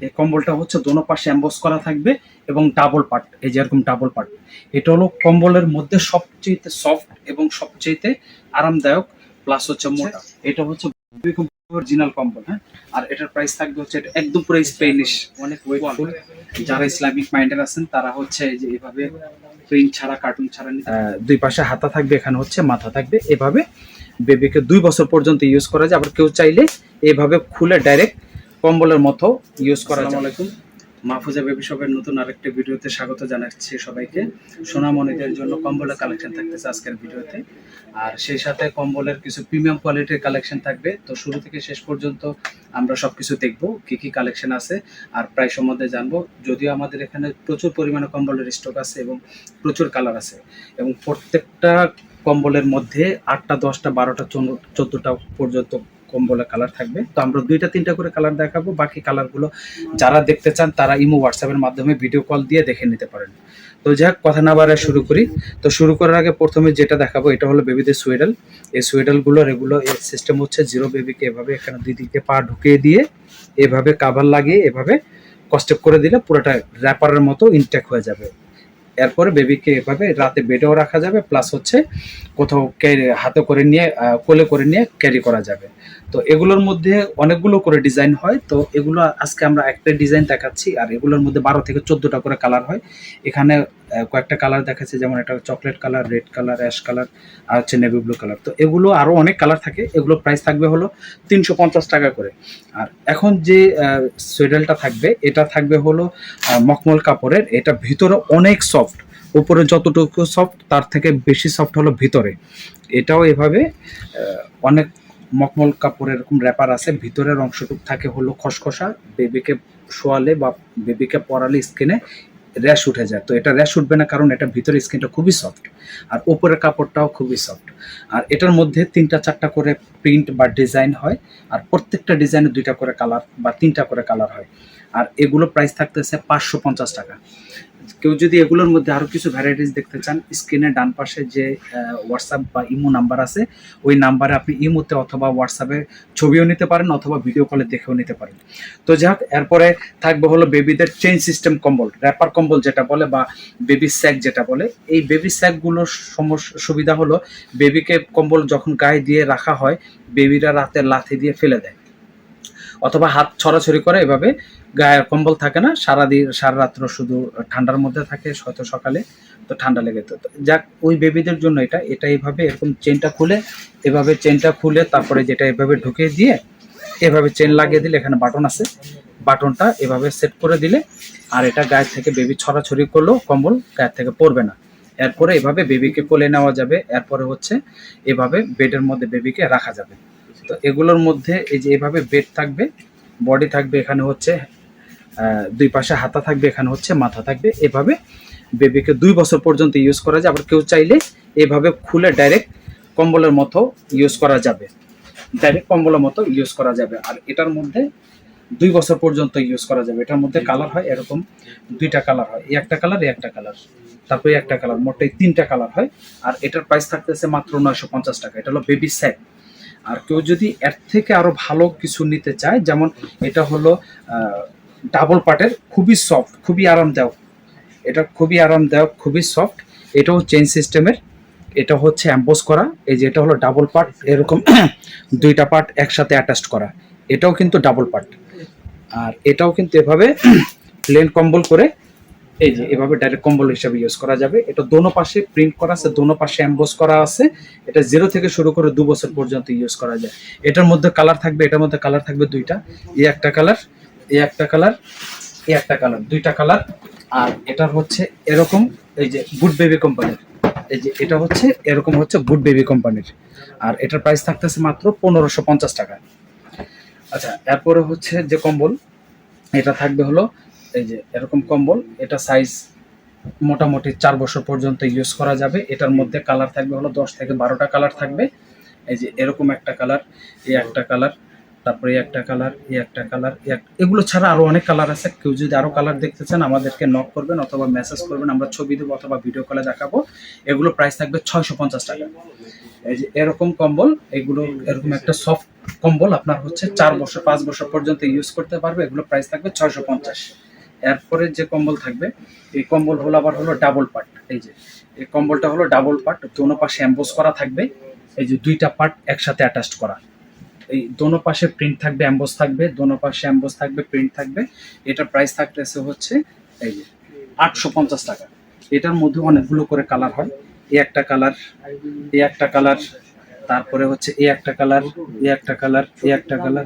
এই কম্বলটা হচ্ছে দোনো পাশে এমবস করা থাকবে এবং ডাবল পার্ট, এই যে এরকম ডাবল পার্ট। এটা হলো কম্বলের মধ্যে সবচেয়ে সফট এবং সবচেয়ে আরামদায়ক, প্লাস হচ্ছে মোটা। এটা হচ্ছে অরিজিনাল কম্বল, হ্যাঁ। আর এটার প্রাইস থাকবে হচ্ছে, এটা একদম পুরো স্পেনিশ, অনেক ওয়েটফুল। যারা ইসলামিক মাইন্ডের আছেন তারা হচ্ছে এই যে এভাবে প্রিন্ট ছাড়া, কার্টুন ছাড়া দুই পাশে হাতা থাকবে, এখানে হচ্ছে মাথা থাকবে। এভাবে বেবিকে 2 বছর পর্যন্ত ইউজ করা যায়। আবার কেউ চাইলে এভাবে খুলে ডাইরেক্ট কম্বলের মতো ইউজ করা যায়। আসসালামু আলাইকুম, মাহফুজা বেবি শপের নতুন আরেকটা ভিডিওতে স্বাগত জানাচ্ছি সবাইকে। সোনামণিদের জন্য কম্বলের কালেকশন থাকতেছে আজকের ভিডিওতে, আর সেই সাথে কম্বলের কিছু প্রিমিয়াম কোয়ালিটির কালেকশন থাকবে। তো শুরু থেকে শেষ পর্যন্ত আমরা সবকিছু দেখবো, কি কি কালেকশন আছে আর প্রাইস সম্বন্ধে জানবো। যদিও আমাদের এখানে প্রচুর পরিমাণে কম্বলের স্টক আছে এবং প্রচুর কালার আছে, এবং প্রত্যেকটা কম্বলের মধ্যে 8টা 10টা 12টা 14টা পর্যন্ত কম্বলের কালার থাকবে। তো আমরা 2টা 3টা করে কালার দেখাবো, বাকি কালারগুলো যারা দেখতে চান তারা ইমো হোয়াটসঅ্যাপের মাধ্যমে ভিডিও কল দিয়ে দেখে নিতে পারেন। তো যাক, কথা না বাড়ায় শুরু করি। তো শুরু করার আগে প্রথমে যেটা দেখাবো এটা হলো বেবিদের সোয়েডাল। এই সোয়েডালগুলোর এগুলো সিস্টেম হচ্ছে জিরো বেবিকে এভাবে এখানে দিকে পা ঢুকিয়ে দিয়ে এভাবে কাভার লাগিয়ে এভাবে কস্টেপ করে দিলে পুরোটা র্যাপারের মতো ইনটেক হয়ে যাবে। এরপরে বেবিকে এভাবে রাতে বেডেও রাখা যাবে, প্লাস হচ্ছে কোথাও হাতে করে নিয়ে কোলে করে নিয়ে ক্যারি করা যাবে। তো এগুলোর মধ্যে অনেকগুলো করে ডিজাইন হয়। তো এগুলো আজকে আমরা একটা ডিজাইন দেখাচ্ছি, আর এগুলোর মধ্যে 12 থেকে 14টা করে কালার হয়। এখানে কয়েকটা কালার দেখাচ্ছে, যেমন এটা chocolate colour, red colour, ash colour, আর হচ্ছে নেভি ব্লু কালার। তো এগুলো আরও অনেক কালার থাকে। এগুলো প্রাইস থাকবে হলো 350 টাকা করে। আর এখন যে সোয়েডালটা থাকবে এটা থাকবে হলো মখমল কাপড়ের। এটা ভিতরে অনেক সফট, উপরে যতটুকু সফট তার থেকে বেশি সফট হলো ভিতরে। এটাও এভাবে অনেক মখমল কাপড়ের এরকম র্যাপার আছে। ভিতরের অংশটুকু থাকে হলো খসখসা, বেবিকে শোয়ালে বা বেবিকে পরালে স্কিনে র্যাশ উঠে যায়। তো এটা র্যাশ উঠবে না, কারণ এটা ভিতরের স্কিনটা খুবই সফট, আর উপরের কাপড়টাও খুবই সফট। আর এটার মধ্যে 3টা 4টা করে প্রিন্ট বা ডিজাইন হয়, আর প্রত্যেকটা ডিজাইনে 2টা করে কালার বা 3টা করে কালার হয়। আর এগুলো প্রাইস থাকতেছে 550 টাকা। কেউ যদি এগুলোর মধ্যে আরও কিছু ভ্যারাইটিস দেখতে চান, স্ক্রিনের ডান পাশে যে হোয়াটসঅ্যাপ বা ইমো নাম্বার আছে, ওই নাম্বারে আপনি ইমোতে অথবা হোয়াটসঅ্যাপে ছবিও নিতে পারেন অথবা ভিডিও কলে দেখেও নিতে পারেন। তো যাক, এরপরে থাকবে হলো বেবিদের চেইন সিস্টেম কম্বল, র্যাপার কম্বল যেটা বলে, বা বেবি স্যাক যেটা বলে। এই বেবি স্যাকগুলোর সুবিধা হলো, বেবিকে কম্বল যখন গায়ে দিয়ে রাখা হয়, বেবিরা রাতে লাথি দিয়ে ফেলে দেয় অথবা হাত ছড়াছড়ি করে, এভাবে গায়ের কম্বল থাকে না, সারা রাত্র শুধু ঠান্ডার মধ্যে থাকে, হয়তো সকালে তো ঠান্ডা লেগে। তো যাক, ওই বেবিদের জন্য এটা এইভাবে এরকম চেনটা খুলে, এভাবে চেনটা খুলে তারপরে যেটা এভাবে ঢুকিয়ে দিয়ে এভাবে চেন লাগিয়ে দিলে, এখানে বাটন আছে, বাটনটা এভাবে সেট করে দিলে আর এটা গায়ে থেকে বেবি ছড়াছড়ি করলেও কম্বল গায়ে থেকে পড়বে না। এরপরে এভাবে বেবিকে কোলে নেওয়া যাবে। এরপরে হচ্ছে এভাবে বেডের মধ্যে বেবিকে রাখা যাবে। তো এগুলোর মধ্যে এই যে এভাবে বেড থাকবে, বডি থাকবে, এখানে হচ্ছে 2 পাশে হাতা থাকবে, এখানে হচ্ছে মাথা থাকবে। এভাবে বেবিকে 2 বছর পর্যন্ত ইউজ করা যায়। আবার কেউ চাইলে এভাবে খুলে ডাইরেক্ট কম্বলের মতো ইউজ করা যাবে, ডাইরেক্ট কম্বলের মতো ইউজ করা যাবে। আর এটার মধ্যে 2 বছর পর্যন্ত ইউজ করা যাবে। এটার মধ্যে কালার হয় এরকম 2টা কালার হয়, এই একটা কালার, এই একটা কালার, তারপরে একটা কালার, মোট 3টা কালার হয়। আর এটার প্রাইস থাকতেছে মাত্র 950 টাকা। এটা হলো বেবি সেট। আর কেউ যদি এর থেকে আরো ভালো কিছু নিতে চায়, যেমন এটা হলো ডাবল পার্টের, খুবই সফট, খুবই আরামদায়ক। এটা খুবই আরামদায়ক, খুবই সফট। এটাও চেইন সিস্টেমের, এটা হচ্ছে অ্যাম্বোস করা। এই যে এটা হলো ডাবল পার্ট, এরকম 2টা পার্ট একসাথে অ্যাটাচড করা। এটাও কিন্তু ডাবল পার্ট। আর এটাও কিন্তু এভাবে প্লেন কম্বল করে, এই যে এভাবে ডাইরেক্ট কম্বল হিসেবে ইউজ করা যাবে। এটা দোনো পাশে প্রিন্ট করা আছে, দোনো পাশে এমবোস করা আছে। এটা 0 থেকে শুরু করে 2 বছর পর্যন্ত ইউজ করা যায়। এটার মধ্যে কালার থাকবে, এটার মধ্যে কালার থাকবে 2টা, এই একটা কালার, এই একটা কালার, এই একটা কালার, 2টা কালার। আর এটার হচ্ছে এরকম, এই যে গুড বেবি কোম্পানির, এই যে এটা হচ্ছে এরকম হচ্ছে গুড বেবি কোম্পানির। আর এটার প্রাইস থাকতেছে মাত্র 1550 টাকা। আচ্ছা, এরপরে হচ্ছে যে কম্বল, এটা থাকবে হলো এই যে এরকম কম্বল। এটা সাইজ মোটামুটি 4 বছর পর্যন্ত ইউজ করা যাবে। এটার মধ্যে কালার থাকবে হলো 10 থেকে 12টা কালার থাকবে। এই যে এরকম একটা কালার, এই একটা কালার, তারপরে একটা কালার, একটা কালার, এগুলো ছাড়া আরো অনেক কালার আছে। কেউ যদি আরো কালার দেখতে চান আমাদেরকে নক করবেন অথবা মেসেজ করবেন, আমরা ছবি দেবো অথবা ভিডিও কলে দেখাবো। এগুলো প্রাইস থাকবে 650 টাকা। এই যে এরকম কম্বল, এগুলো এরকম একটা সফট কম্বল আপনার হচ্ছে 4 বছর 5 বছর পর্যন্ত ইউজ করতে পারবে। এগুলো প্রাইস থাকবে 650। এরপরে যে কম্বল থাকবে, এই কম্বল হলো আবার হলো ডাবল পার্ট। এই যে এই কম্বলটা হলো ডাবল পার্ট, দোনো পাশে এমবোস করা থাকবে। এই যে দুইটা পার্ট একসাথে অ্যাটাচড করা, এই দোনো পাশে প্রিন্ট থাকবে, এমবোস থাকবে, দোনো পাশে এমবোস থাকবে, প্রিন্ট থাকবে। এটার প্রাইস থাকতেছে হচ্ছে এই যে 850 টাকা। এটার মধ্যে অনেকগুলো করে কালার হয়। এই একটা কালার, এই একটা কালার, তারপরে হচ্ছে এই একটা কালার, এই একটা কালার, এই একটা কালার,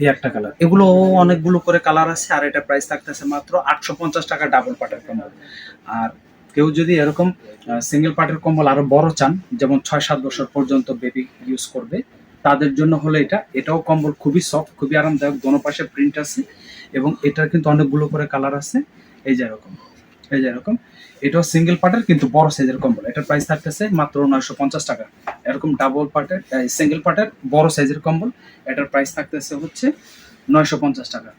এই একটা কালার, এগুলো অনেকগুলো করে কালার আছে। আর এটা প্রাইস থাকতেছে মাত্র 850 টাকা ডাবল পার্টের কম্বল। আর কেউ যদি এরকম সিঙ্গেল পার্টের কম্বল আরো বড় চান, যেমন 6-7 বছর পর্যন্ত বেবি ইউজ করবে, তাদের জন্য হলো এটাও কম্বল খুবই সফট, খুবই আরামদায়ক, দোনো পাশে প্রিন্ট আছে এবং এটার কিন্তু অনেকগুলো করে কালার আছে। এই যে এরকম, এই যে এরকম, এটাও সিঙ্গেল পার্টের কিন্তু বড় সাইজের কম্বল। এটার প্রাইস থাকতেছে মাত্র 950 টাকা। এরকম ডাবল পার্টের সিঙ্গেল পার্টের বড় সাইজের কম্বল, এটার প্রাইস থাকতেছে হচ্ছে 950 টাকা।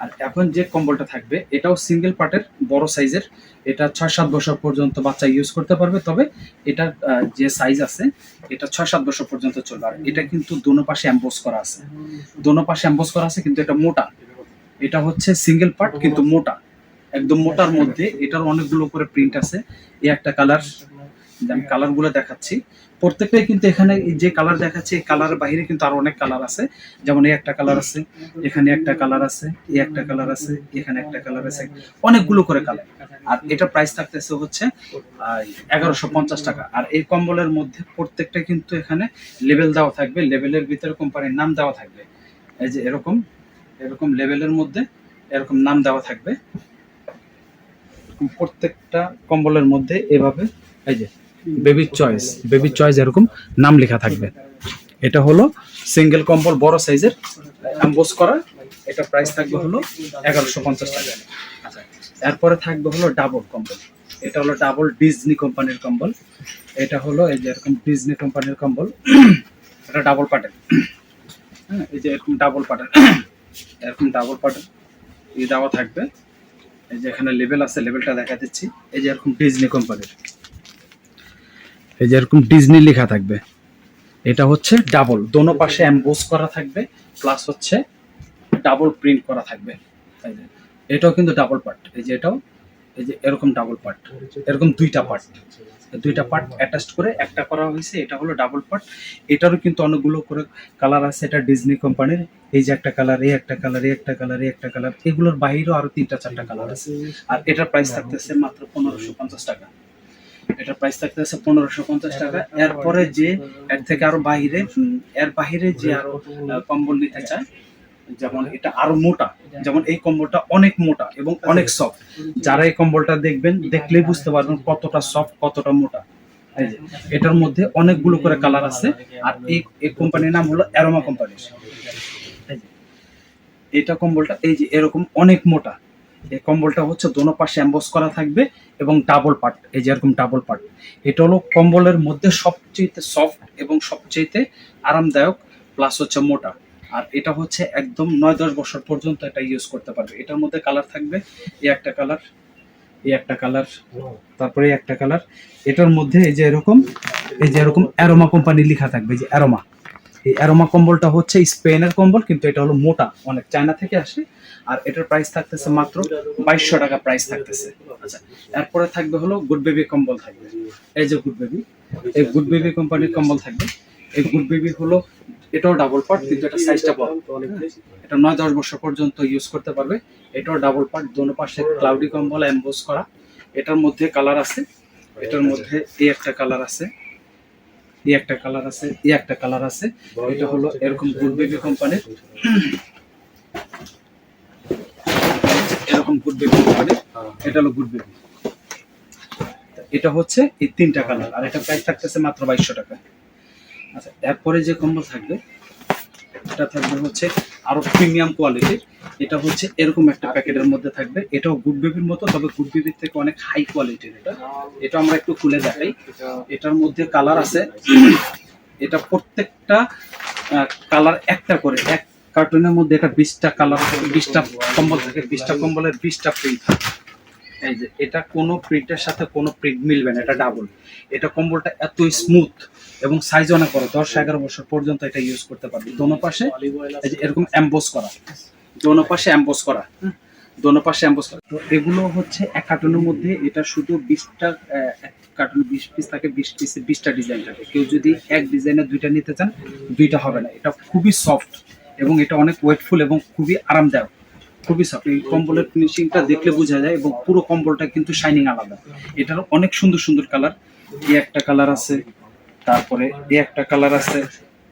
আর এখন যে কম্বলটা থাকবে এটাও সিঙ্গেল পার্টের বড় সাইজের, এটা 6-7 বছর পর্যন্ত বাচ্চা ইউজ করতে পারবে। তবে এটার যে সাইজ আছে এটা 6-7 বছর পর্যন্ত চলবে। আর এটা কিন্তু দোনো পাশে এমবোস করা আছে, দোনো পাশে এমবোস করা আছে, কিন্তু এটা মোটা। এটা হচ্ছে সিঙ্গেল পার্ট কিন্তু মোটা, একদম মোটার মধ্যে এটার অনেকগুলো করে প্রিন্ট আছে। এই একটা কালার, আমি কালারগুলো দেখাচ্ছি প্রত্যেকটাই কিন্তু এখানে যে কালার দেখাচ্ছে এই কালারের বাইরে কিন্তু আরো অনেক কালার আছে। যেমন এই একটা কালার আছে, এখানে একটা কালার আছে, এই একটা কালার আছে, এখানে একটা কালার আছে, অনেকগুলো করে কালার। আর এটা প্রাইস থাকতেছে হচ্ছে 1150 টাকা। আর এই কম্বলের মধ্যে প্রত্যেকটা কিন্তু এখানে লেবেল দেওয়া থাকবে, লেবেলের ভিতরে কোম্পানির নাম দেওয়া থাকবে। এই যে এরকম এরকম লেবেলের মধ্যে এরকম নাম দেওয়া থাকবে প্রত্যেকটা কম্বলের মধ্যে। এভাবে এই যে বেবি চয়েস এরকম নাম লেখা থাকবে। এটা হলো সিঙ্গেল কম্বল বড় সাইজের এমবোস করা, এটা প্রাইস থাকবে হলো 1150 টাকা। আচ্ছা, এরপরে থাকবে হলো ডাবল কম্বল। এটা হলো ডাবল ডিজনি কোম্পানির কম্বল। এটা হলো এই যে এরকম ডিজনি কোম্পানির কম্বল, এটা ডাবল পার্টের। হ্যাঁ, এই যে এরকম ডাবল পার্টের, এরকম ডাবল পার্টের এই দেওয়া থাকবে। এই যে এখানে লেবেল আছে, লেবেলটা দেখা দিচ্ছি। এই যে এরকম ডিজনি কোম্পানির, এই যে এরকম ডিজনি লেখা থাকবে। এটা হচ্ছে ডাবল, দোনো পাশে এমবোস করা থাকবে, প্লাস হচ্ছে ডাবল প্রিন্ট করা থাকবে। এটাও কিন্তু ডাবল পার্ট। এই যে এটাও এই যে এরকম ডাবল পার্ট, এরকম দুইটা পার্ট অ্যাটাচড করে একটা করা হয়েছে। এটা হলো ডাবল পার্ট। এটারও কিন্তু অনেকগুলো করে কালার আছে। এটা ডিজনি কোম্পানির। এই যে একটা কালার, এই একটা কালার, এই একটা কালার, এই একটা কালার, এগুলোর বাইরেও আরো 3-4টা কালার আছে। আর এটার প্রাইস থাকতেছে মাত্র 1550 টাকা। এটার প্রাইস থাকতেছে 1550 টাকা। এরপরে যে এর থেকে আরো বাইরে, এর বাইরে যে আরো কম্বল নিতে চায়, যেমন এটা আরো মোটা, যেমন এই কম্বলটা অনেক মোটা এবং অনেক সফট। যারা এই কম্বলটা দেখবেন, দেখলেই বুঝতে পারবেন কতটা সফট, কতটা মোটা। এই যে এটার মধ্যে অনেকগুলো করে কালার আছে। আর এই কোম্পানির নাম হলো অ্যারোমা কোম্পানি। এটা কম্বলটা এই যে এরকম অনেক মোটা। এই কম্বলটা হচ্ছে দোনো পাশে এমবোস করা থাকবে এবং ডাবল পার্ট। এই যে এরকম ডাবল পার্ট। এটা হলো কম্বলের মধ্যে সবচেয়ে সফট এবং সবচেয়ে আরামদায়ক, প্লাস হচ্ছে মোটা। আর এটা হচ্ছে একদম 9-10 বছর পর্যন্ত এটা ইউজ করতে পারবে। এটার মধ্যে কালার থাকবে, এই একটা কালার, এই একটা কালার, তারপরে একটা কালার। এটার মধ্যে এই যে এরকম অ্যারোমা কোম্পানি লেখা থাকবে, যে অ্যারোমা। এই অ্যারোমা কম্বলটা হচ্ছে স্পেনের কম্বল, কিন্তু এটা হলো মোটা, অনেক চায়না থেকে আসে। আর এটার প্রাইস থাকতেছে মাত্র 2200 টাকা প্রাইস থাকতেছে। আচ্ছা, এরপরে থাকবে হলো গুড বেবি কম্বল থাকবে। এই যে গুড বেবি, এই গুড বেবি কোম্পানির কম্বল থাকবে। এই গুড বেবি হলো এটাও ডাবল পার্ট, কিন্তু এটা সাইজটা বড়। এটা 9-10 বছর পর্যন্ত ইউজ করতে পারবে। এটাও ডাবল পার্ট, দোনো পাশে ক্লাউডি কম্বল এমবোস করা। এটার মধ্যে কালার আছে, এটার মধ্যে এই একটা কালার আছে, এই একটা কালার আছে, এই একটা কালার আছে। এটা হলো এরকম গুড বেবি কোম্পানির, এরকম গুড বেবি কোম্পানির। এটা হলো গুড বেবি। এটা হচ্ছে এই 3টা কালার। আর এটা প্রাইস থাকতেছে মাত্র 2200 টাকা। আচ্ছা, এরপরে যে কম্বল থাকবে এটা থাকবে হচ্ছে আরো প্রিমিয়াম কোয়ালিটির। এটা হচ্ছে এরকম একটা প্যাকেটের মধ্যে থাকবে। এটাও গুড বেবির মতো, তবে গুড বেবির থেকে অনেক হাই কোয়ালিটির। এটা আমরা একটু খুলে দেখাই। এটার মধ্যে কালার আছে। এটা প্রত্যেকটা কালার একটা করে, এক কার্টুনের মধ্যে এটা 20টা কালার, 20টা কম্বল থাকে, 20টা কম্বলের 20টা প্রিন্ট থাকে। এই যে এটা কোনো প্রিন্টের সাথে কোনো প্রিন্ট মিলবে না, এটা ডাবল। এটা কম্বলটা এত স্মুথ এবং সাইজ অনেক বড়, 10-11 বছর পর্যন্ত এটা ইউজ করতে পারবে। দোনো পাশে এই যে এরকম এমবোস করা, দোনো পাশে এমবোস করা, দোনো পাশে এমবোস করা। তো এগুলো হচ্ছে এক কার্টুনের মধ্যে, এটা শুধু 20টা, এক কার্টুন 20 পিস থাকে, 20 পিসে 20টা ডিজাইন থাকে। কেউ যদি এক ডিজাইনে 2টা নিতে চান, 2টা হবে না। এটা খুবই সফট এবং এটা অনেক ওয়েটফুল এবং খুবই আরামদায়ক, খুবই সফট। এই কম্বলের ফিনিশিংটা দেখলে বোঝা যায় এবং পুরো কম্বলটা কিন্তু শাইনিং আলাদা। এটার অনেক সুন্দর সুন্দর কালার, এই একটা কালার আছে, তারপরে এই একটা কালার আছে,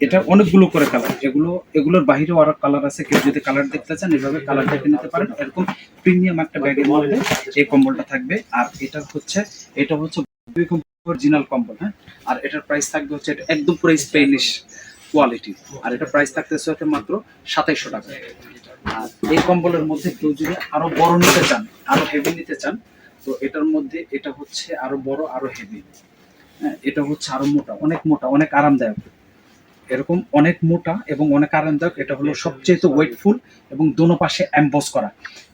এটা অনেকগুলো করে কালার। এগুলোর বাইরেও আরো কালার আছে। কেউ যদি কালার দেখতে চান এভাবে কালার দেখে নিতে পারেন। এরকম প্রিমিয়াম একটা ব্যাগের মধ্যে এই কম্বলটা থাকবে। আর এটা হচ্ছে অরিজিনাল কম্বল, হ্যাঁ। আর এটার প্রাইস থাকবে হচ্ছে, এটা একদম পুরো স্পেনিশ কোয়ালিটি। আর এটা প্রাইস থাকতেছে হচ্ছে মাত্র 2700 টাকা। আর এই কম্বলের মধ্যে কেউ যদি আরো বড় নিতে চান, আরো হেভি নিতে চান, তো এটার মধ্যে এটা হচ্ছে আরো বড়, আরো হেভি। হ্যাঁ, এটা হচ্ছে আরো মোটা, অনেক আরামদায়ক। এরকম অনেক মোটা এবং অনেক আরামদায়ক। এটা হলো সবচেয়ে ওয়েটফুল এবং দোনো পাশে এমবস করা।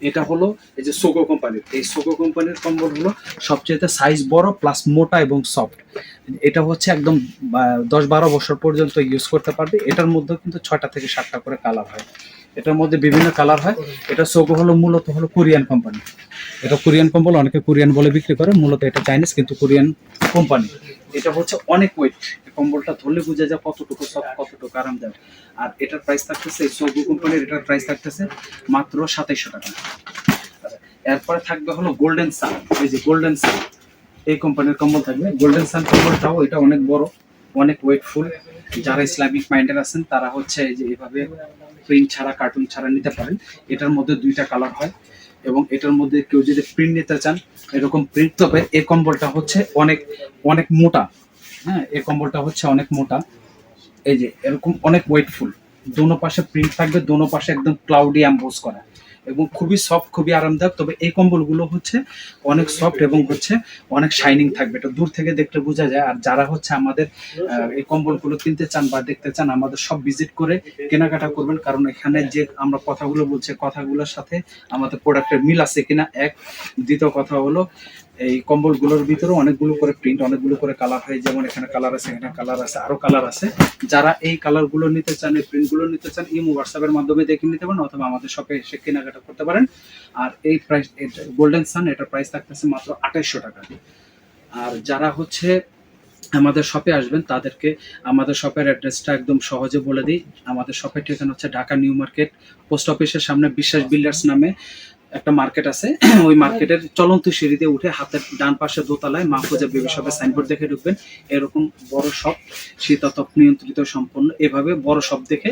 এটা হলো এই যে সোগো কোম্পানির, এই সোগো কোম্পানির কম্বল হলো সবচেয়ে সাইজ বড় প্লাস মোটা এবং সফট। এটা হচ্ছে একদম 10-12 বছর পর্যন্ত ইউজ করতে পারবে। এটার মধ্যে কিন্তু 6টা থেকে 7টা করে কালার হয়, এটার মধ্যে বিভিন্ন কালার হয়। এটা সোগো হলো মূলত হলো কোরিয়ান কোম্পানি। এটা কোরিয়ান কম্বল, অনেকে কোরিয়ান বলে বিক্রি করে, মূলত এটা চাইনিজ কিন্তু কোরিয়ান কোম্পানি। এটা হচ্ছে অনেক ওয়েট, কম্বলটা ধরলে বোঝা যায় কতটুকু সফট, কতটুকু আরামদায়ক। আর এটার প্রাইস থাকতেছে, সোগো কোম্পানির এটার প্রাইস থাকতেছে মাত্র 2700 টাকা। এরপরে থাকবে হলো গোল্ডেন সান। এই যে গোল্ডেন সান, এই কোম্পানির কম্বল থাকবে। গোল্ডেন সান কম্বলটাও এটা অনেক বড়, অনেক ওয়েটফুল। যারা ইসলামিক মাইন্ডের আছেন তারা হচ্ছে এই যে এভাবে প্রিন্ট ছাড়া, কার্টুন ছাড়া নিতে পারেন। এটার মধ্যে 2টা কালার হয় এবং এটার মধ্যে কেউ যদি প্রিন্ট নিতে চান এরকম প্রিন্ট, তবে এই কম্বলটা হচ্ছে অনেক অনেক মোটা। হ্যাঁ, এই কম্বলটা হচ্ছে অনেক মোটা। এই যে এরকম অনেক ওয়েটফুল, দোনো পাশে প্রিন্ট থাকবে, দোনো পাশে একদম ক্লাউডি এমবোস করা এবং খুবই সফট, খুবই আরামদায়ক। তবে এই কম্বলগুলো হচ্ছে অনেক সফট এবং হচ্ছে অনেক শাইনিং থাকবে, এটা দূর থেকে দেখলে বোঝা যায়। আর যারা হচ্ছে আমাদের এই কম্বলগুলো কিনতে চান বা দেখতে চান, আমাদের সব ভিজিট করে কেনাকাটা করবেন, কারণ এখানে যে আমরা কথাগুলো বলছি কথাগুলোর সাথে আমাদের প্রোডাক্টের মিল আছে কিনা, এক। দ্বিতীয় কথা হলো এই কম্বলগুলোর ভিতরে অনেকগুলো করে প্রিন্ট, অনেকগুলো করে কালার হয়। যেমন এখানে কালার আছে, এখানে কালার আছে, আরো কালার আছে। যারা এই কালারগুলো নিতে চান, এই প্রিন্টগুলো নিতে চান, ইমো হোয়াটসঅ্যাপের মাধ্যমে দেখে নিতে পারেন অথবা আমাদের শপে এসে কেনাকাটা করতে পারেন। আর এই প্রাইস, গোল্ডেন সান, এটার প্রাইস থাকতেছে মাত্র 2800 টাকা। আর যারা হচ্ছে আমাদের শপে আসবেন তাদেরকে আমাদের শপের অ্যাড্রেসটা একদম সহজে বলে দিই। আমাদের শপের ঠিকানা হচ্ছে ঢাকা নিউ মার্কেট, পোস্ট অফিসের সামনে বিশ্বাস বিল্ডার্স নামে একটা মার্কেট আছে। ওই মার্কেটের চলন্ত সিঁড়িতে উঠে হাতের ডান পাশে দোতলায় মাহফুজা বেবি শপের সাইনবোর্ড দেখে ঢুকবেন। এরকম বড় শপ, শীতাতপ নিয়ন্ত্রিত সম্পন্ন, এভাবে বড় শপ দেখে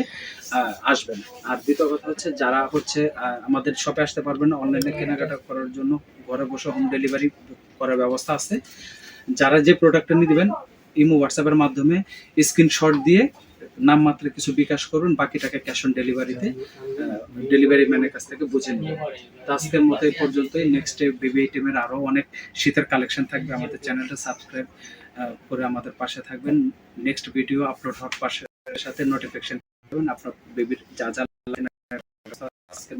আসবেন। আর দ্বিতীয় কথা হচ্ছে, যারা হচ্ছে আমাদের শপে আসতে পারবেন না, অনলাইনে কেনাকাটা করার জন্য ঘরে বসে হোম ডেলিভারি করার ব্যবস্থা আছে। যারা যে প্রোডাক্টটা নিয়ে দেবেন ইমো হোয়াটসঅ্যাপের মাধ্যমে স্ক্রিনশট দিয়ে নামমাত্র কিছু বিকাশ করুন, বাকি টাকা ক্যাশ অন ডেলিভারিতে ডেলিভারি ম্যানের কাছ থেকে বুঝে নিন। তো আজকের মতো এই পর্যন্তই। নেক্সট বেবি আইটেমের আরও অনেক শীতের কালেকশন থাকবে। আমাদের চ্যানেলটা সাবস্ক্রাইব করে আমাদের পাশে থাকবেন। নেক্সট ভিডিও আপলোড হওয়ার পাশে সাথে নোটিফিকেশন পাবেন আপনার বেবির যা যা। আজকের